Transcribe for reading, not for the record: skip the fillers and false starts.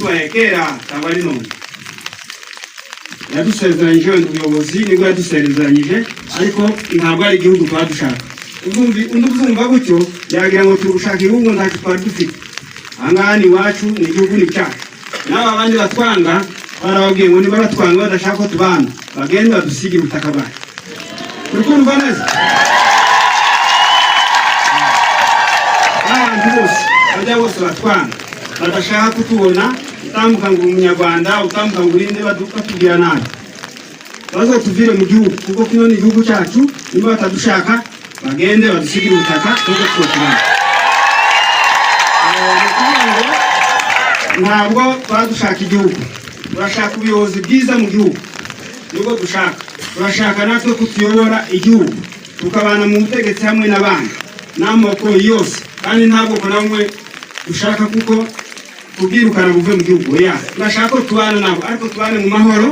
twayekera tabari none yadusezeranyije ubuyobozi nibwo yadusezeranyije ariko ntabwo ari igihugu twadushaka uzumva gutyo yagira ngo turushaka igihugu ntacyo twari dufite ahangaha ni iwacu ni igihugu ni cyacu n'aba bandi batwanga barababwiye ngo niba batwanga badashaka ko tubana bagende badusigire ubutaka bwacu uri kumva neza n'abantu bose bajya bose batwanga badashaka kutubona utambuka ngo umunyarwanda utambuka ngo urinde batubwira nabi bazotuvire mu gihugu kuko kino ni igihugu cyacu niba batadushaka bagende badusigire ubutaka kuko twotubana ntabwo twadushaka igihugu turashaka ubuyobozi bwiza mu gihugu nibwo dushaka turashaka natwe kutuyobora igihugu tukabana mu butegetsi hamwe n'abandi n'amoko yose kandi ntabwo ko namwe dushaka kuko kubwirukana buve mu gihugu turashaka ko tubana nabo ariko tubane mu mahoro